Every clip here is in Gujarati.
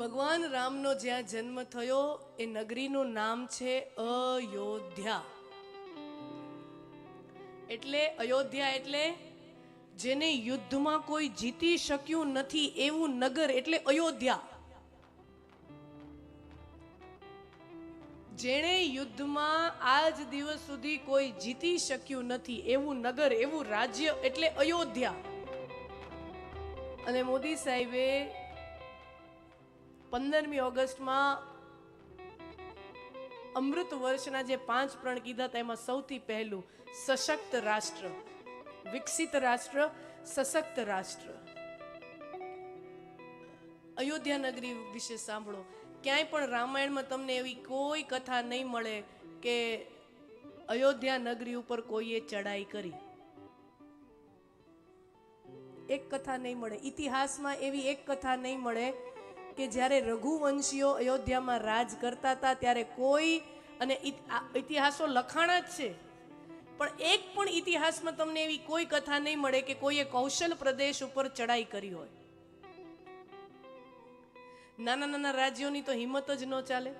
ભગવાન રામનો જ્યાં જન્મ થયો એ નગરીનું નામ છે અયોધ્યા. એટલે અયોધ્યા એટલે જેને યુદ્ધમાં કોઈ જીતી શક્યું નથી એવું નગર એટલે અયોધ્યા. જેણે યુદ્ધમાં આજ દિવસ સુધી કોઈ જીતી શક્યું નથી એવું નગર, એવું રાજ્ય એટલે અયોધ્યા. અને મોદી સાહેબે 15મી ઓગસ્ટમાં અમૃત વર્ષના જે 5 પ્રણ કીધા હતા એમાં સૌથી પહેલું સશક્ત રાષ્ટ્ર, વિકસિત રાષ્ટ્ર, સશક્ત રાષ્ટ્ર. અયોધ્યા નગરી વિશે સાંભળો. ક્યાંય પણ રામાયણમાં તમને એવી કોઈ કથા નહીં મળે કે અયોધ્યા નગરી ઉપર કોઈએ ચડાઈ કરી. એક કથા નહીં મળે. ઇતિહાસમાં એવી એક કથા નહીં મળે કે જ્યારે રઘુવંશીઓ અયોધ્યામાં રાજ કરતા હતા ત્યારે કોઈ, અને ઇતિહાસો લખાણા જ છે, પણ એક પણ ઇતિહાસમાં તમને એવી કોઈ કથા નહીં મળે કે કોઈએ કૌશલ પ્રદેશ ઉપર ચડાઈ કરી હોય. નાના નાના રાજ્યોની તો હિંમત જ ન ચાલે,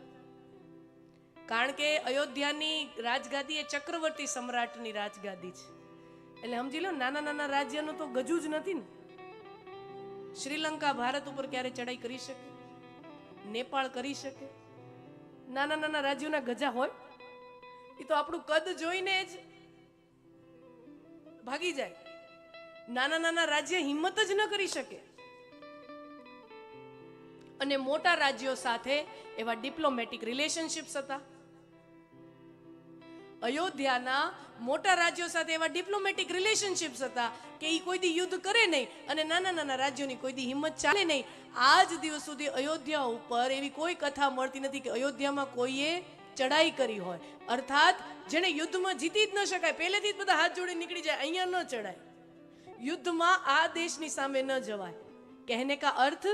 કારણ કે અયોધ્યાની રાજગાદી એ ચક્રવર્તી સમ્રાટની રાજગાદી છે. એટલે સમજી લો, નાના નાના રાજ્યનું તો ગજુ જ નથી ને. શ્રીલંકા ભારત ઉપર ક્યારે ચડાઈ કરી શકે? નેપાળ કરી શકે? નાના નાના રાજ્યોના ગજા હોય? એ તો આપણું કદ જોઈને જ ભાગી જાય. નાના નાના રાજ્ય હિંમત જ ન કરી શકે. અને મોટા રાજ્યો સાથે એવા ડિપ્લોમેટિક રિલેશનશિપ્સ હતા. અયોધ્યાના મોટા રાજ્યો સાથે એવા ડિપ્લોમેટિક રિલેશનશિપ્સ હતા કે એ કોઈ દી યુદ્ધ કરે નહીં અને નાના નાના રાજ્યોની કોઈ દી હિંમત ચાલે નહીં. આજ દિવસ સુધી અયોધ્યા ઉપર એવી કોઈ કથા મળતી નથી કે અયોધ્યામાં કોઈએ ચડાઈ કરી હોય. અર્થાત જેને યુદ્ધમાં જીતી જ ન શકાય, પહેલેથી જ બધા હાથ જોડી નીકળી જાય, અહીંયા ન ચડાય. યુદ્ધમાં આ દેશની સામે ન જવાય. કહેને કા અર્થ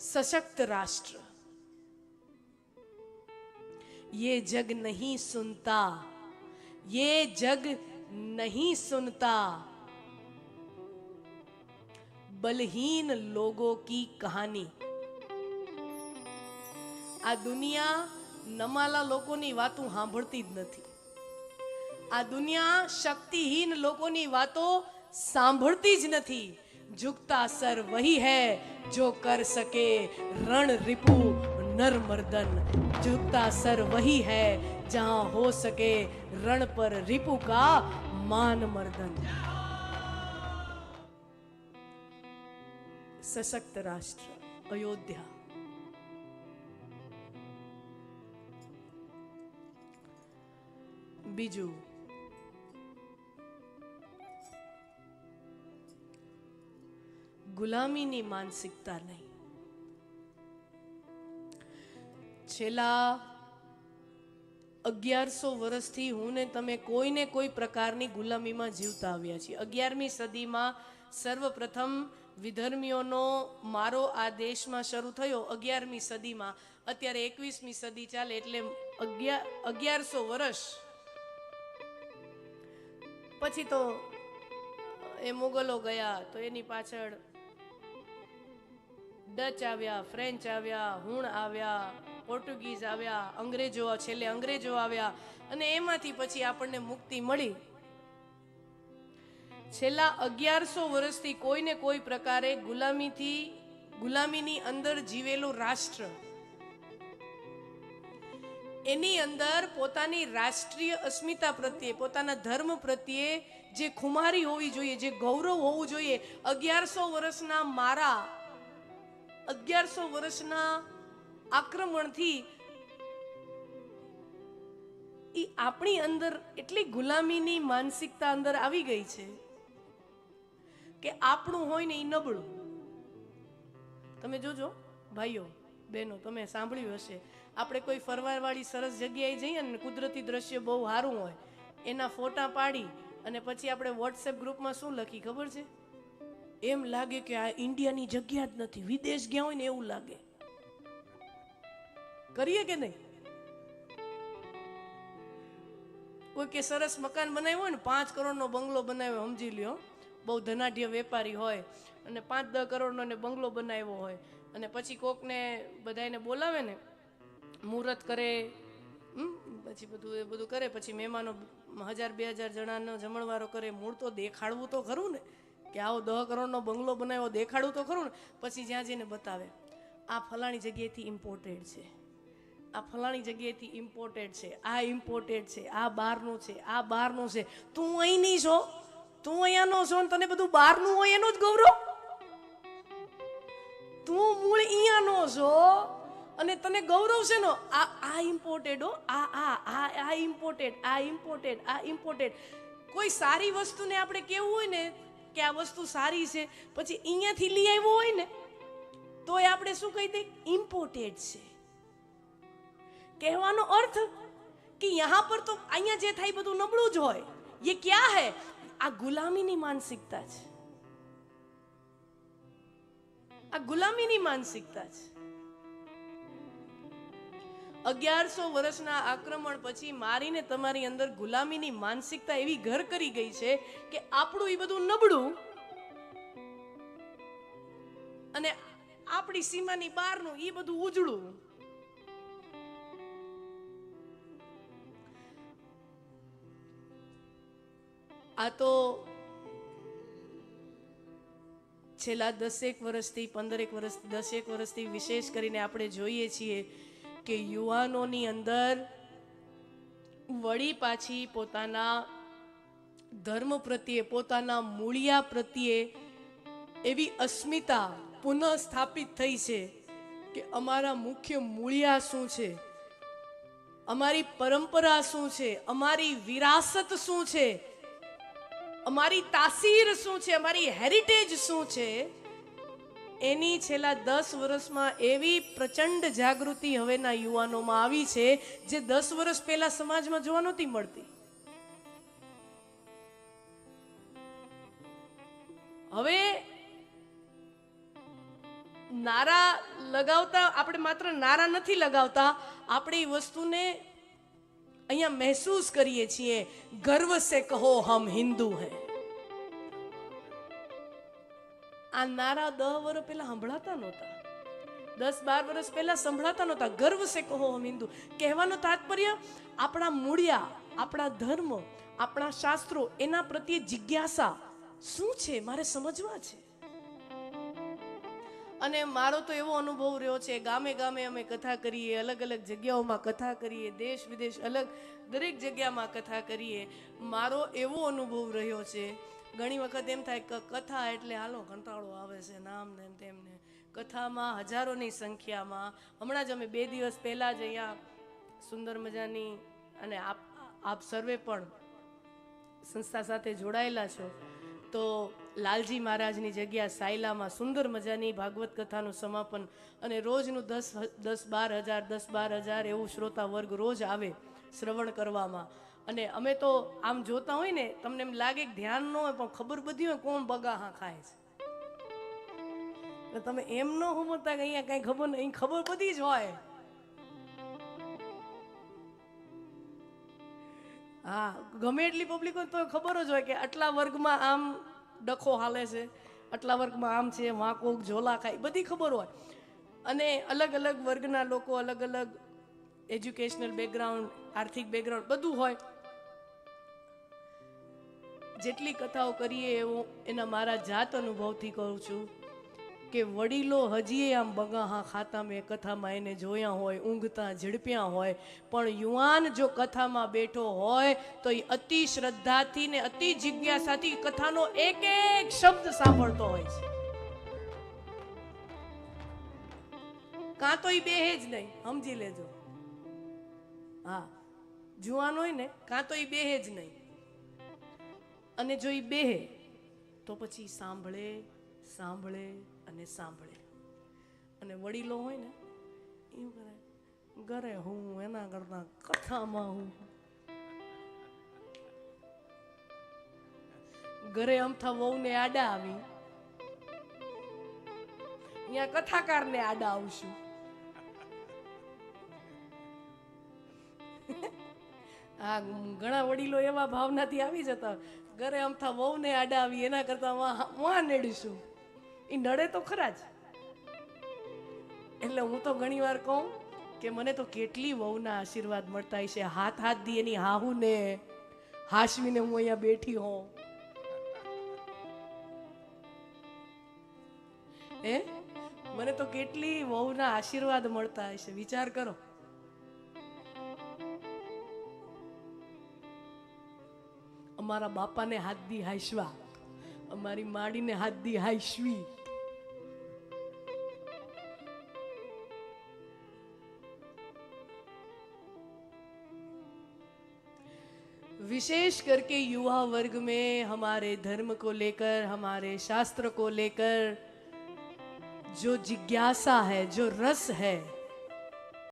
सशक्त राष्ट्र. ये जग नहीं सुनता, ये जग नहीं सुनता बलहीन लोगों की कहानी. આ દુનિયા નમાલા લોકોની વાતો સાંભળતી જ નથી. આ દુનિયા શક્તિહીન લોકોની વાતો સાંભળતી જ નથી. झुकता सर वही है जो कर सके रण रिपु नर मर्दन. झुकता सर वही है जहां हो सके रण पर रिपु का मान मर्दन. सशक्त राष्ट्र अयोध्या. બીજું, ગુલામીની માનસિકતા નહીં. છેલ્લા 1100 વર્ષથી હું ને તમે કોઈને કોઈ પ્રકારની ગુલામીમાં જીવતા આવ્યા છીએ. 11મી સદીમાં સર્વપ્રથમ વિધર્મીઓનો મારો આ દેશમાં શરૂ થયો 11મી સદીમાં. અત્યારે 21મી સદી ચાલે એટલે 1100 વર્ષ પછી તો એ મુગલો ગયા, તો એની પાછળ ડચ આવ્યા, ફ્રેન્ચ આવ્યા, હુણ આવ્યા, પોર્ટુગીઝ આવ્યા, અંગ્રેજો, છેલ્લે અંગ્રેજો આવ્યા, અને એમાંથી પછી આપણને મુક્તિ મળી. છેલ્લા 1100 વર્ષથી કોઈને કોઈ પ્રકારે ગુલામીની અંદર જીવેલું રાષ્ટ્ર, એની અંદર પોતાની રાષ્ટ્રીય અસ્મિતા પ્રત્યે, પોતાના ધર્મ પ્રત્યે જે ખુમારી હોવી જોઈએ, જે ગૌરવ હોવું જોઈએ, 1100 વર્ષના મારા 1100 વર્ષના આક્રમણથી એ આપણી અંદર એટલી ગુલામીની માનસિકતા અંદર આવી ગઈ છે કે આપણું હોય ને એ નબળું. તમે જોજો ભાઈઓ બહેનો, તમે સાંભળ્યું હશે, આપણે કોઈ ફરવાવાળી સરસ જગ્યાએ જઈએ ને, કુદરતી દ્રશ્ય બહુ સારું હોય, એના ફોટા પાડી અને પછી આપણે વોટ્સએપ ગ્રુપમાં શું લખી ખબર છે? એમ લાગે કે આ ઇન્ડિયાની જગ્યા જ નથી, વિદેશ ગયા હોય ને એવું લાગે. કરીએ કે નહીં? કોઈ કે સરસ મકાન બનાવ્યું હોય ને, 5 કરોડનો બંગલો બનાવ્યો, સમજી લ્યો, બહુ ધનાઢ્ય વેપારી હોય અને 5-10 કરોડનો બંગલો બનાવ્યો હોય, અને પછી કોકને બધાને બોલાવે ને, મુહૂર્ત કરે, પછી બધું એ બધું કરે, પછી મહેમાનો 1000-2000 જણાનો જમણવારો કરે. મૂળ તો દેખાડવું તો ખરું ને, કે આવો 10 કરોડનો બંગલો બનાવ્યો, દેખાડવું તો ખરું ને. પછી જ્યાં જઈને બતાવે, આ ફલાણી જગ્યાએથી ઇમ્પોર્ટેડ છે, આ ફલાણી જગ્યાએથી ઇમ્પોર્ટેડ છે, આ ઇમ્પોર્ટેડ છે, આ બહારનું છે, આ બહારનું છે. તું અહીંની છો, તું અહીંયાનો છો ને તને બધું બહારનું હોય એનો જ ગૌરવ? તું મૂળ અહીંયાનો છો અને તને ગૌરવ છે નો આ ઇમ્પોર્ટેડ હો, આ ઇમ્પોર્ટેડ, આ ઇમ્પોર્ટેડ, આ ઇમ્પોર્ટેડ. કોઈ સારી વસ્તુને આપણે કેવું હોય ને કે આ વસ્તુ સારી છે, પછી અહીંયાથી લઈ આવ્યો હોય ને તોય આપણે શું કહી દઈએ? ઇમ્પોર્ટેડ છે. કહેવાનો અર્થ કે યહાં પર તો અહીંયા જે થાય બધું નબળું જ હોય. ये क्या है? આ ગુલામીની માનસિકતા છે, આ ગુલામીની માનસિકતા છે. 1100 વર્ષના આક્રમણ પછી મારીને તમારી અંદર ગુલામીની માનસિકતા એવી ઘર કરી ગઈ છે કે આપણું એ બધું નબળું અને આપણી સીમાની બહારનું એ બધું ઉજળું. આ તો છેલ્લા 10 વર્ષથી 15 વર્ષથી 10 વર્ષથી વિશેષ કરીને આપણે જોઈએ છીએ કે યુવાનોની અંદર વળી પાછી પોતાના ધર્મ પ્રત્યે, પોતાના મૂળિયા પ્રત્યે એવી અસ્મિતા પુનઃ સ્થાપિત થઈ છે કે અમારા મુખ્ય મૂળિયા શું છે, અમારી પરંપરા શું છે, અમારી વિરાસત શું છે, અમારી તાસીર શું છે, અમારી હેરિટેજ શું છે. એની છેલ્લા 10 વર્ષમાં એવી પ્રચંડ જાગૃતિ હવેના યુવાનોમાં આવી છે જે 10 વર્ષ પહેલા સમાજમાં જોવા નહોતી મળતી. હવે નારા લગાવતા, આપણે માત્ર નારા નથી લગાવતા, આપણે એ વસ્તુને અહીંયા મહેસૂસ કરીએ છીએ. ગર્વ સે કહો હમ હિન્દુ હૈ. આ નારા 10 વર્ષ પહેલા સંભળાતા નહોતા, 10-12 વર્ષ પહેલા સંભળાતા નહોતા. ગર્વ સે કહો હમ હિન્દુ કહેવાનો તાત્પર્ય આપણા મૂળિયા, આપણા ધર્મ, આપણા શાસ્ત્રો, એના પ્રત્યે જિજ્ઞાસા શું છે, મારે સમજવા છે. અને મારો તો એવો અનુભવ રહ્યો છે, ગામે ગામે અમે કથા કરીએ, અલગ અલગ જગ્યાઓમાં કથા કરીએ, દેશ વિદેશ અલગ દરેક જગ્યામાં કથા કરીએ. મારો એવો અનુભવ રહ્યો છે, ઘણી વખત એમ થાય કે કથા એટલે હાલો કંટાળો આવે છે, નામ ને તેમને. કથામાં હજારોની સંખ્યામાં, હમણાં જ અમે 2 દિવસ પહેલા જ અહીંયા સુંદર મજાની, અને આપ સર્વે પણ સંસ્થા સાથે જોડાયેલા છો, તો લાલજી મહારાજની જગ્યા સાયલામાં સુંદર મજાની ભાગવત કથાનું સમાપન, અને રોજનું 10-12 હજાર 10-12 હજાર એવું શ્રોતા વર્ગ રોજ આવે શ્રવણ કરવામાં. અને અમે તો આમ જોતા હોય ને, તમને એમ લાગે કે ધ્યાન ન હોય, પણ ખબર બધી હોય કોણ બગાહા ખાય છે. તમે એમ ન સમજતા કે અહીંયા કઈ ખબર નહીં, ખબર બધી જ હોય. હા, ગમે એટલી પબ્લિક હોય તો ખબર જ હોય કે આટલા વર્ગમાં આમ ડખો હાલે છે, આટલા વર્ગમાં આમ છે, વાંકો ઝોલા ખાય, બધી ખબર હોય. અને અલગ અલગ વર્ગના લોકો, અલગ અલગ એજ્યુકેશનલ બેકગ્રાઉન્ડ, આર્થિક બેકગ્રાઉન્ડ બધું હોય. જેટલી કથાઓ કરીએ એવું એના મારા જાત અનુભવથી કહું છું કે વડીલો હજી આમ બગાહા ખાતા મેં કથામાં એને જોયા હોય, ઊંઘતા ઝડપ્યા હોય, પણ યુવાન જો કથામાં બેઠો હોય તો એ અતિ શ્રદ્ધાથી ને અતિ જિજ્ઞાસાથી કથાનો એક એક શબ્દ સાંભળતો હોય છે. કાં તો એ બેહે જ નહીં, સમજી લેજો. હા, જુવાન હોય ને કાં તો એ બેહે જ નહીં, અને જો એ બેહે તો પછી સાંભળે સાંભળે અને સાંભળે. અને વડીલો હોય ને એવું કરે, ઘરે હું એના કરતા કથામાં હું. ઘરે અમથા વહુને આડા આવી, અહીંયા કથાકારને આડા આવશું. હા, ઘણા વડીલો એવા ભાવનાથી આવી જતા, ઘરે અમથા વહુને આડા આવી એના કરતા વાં નડીશું. એ નડે તો ખરા જ, એટલે હું તો ઘણી વાર કહું કે મને તો કેટલી વહુના આશીર્વાદ મળતા હશે, હાથ હાથ દી એની હાહુ ને હાશવીને હું અહીંયા બેઠી હોઉં. હે, મને તો કેટલી વહુના આશીર્વાદ મળતા હશે, વિચાર કરો. અમારા બાપાને હાથ દી હાશવા, અમારી માડીને હાથ દી હાશવી. विशेष करके युवा वर्ग में हमारे धर्म को लेकर, हमारे शास्त्र को लेकर जो जिज्ञासा है, जो रस है,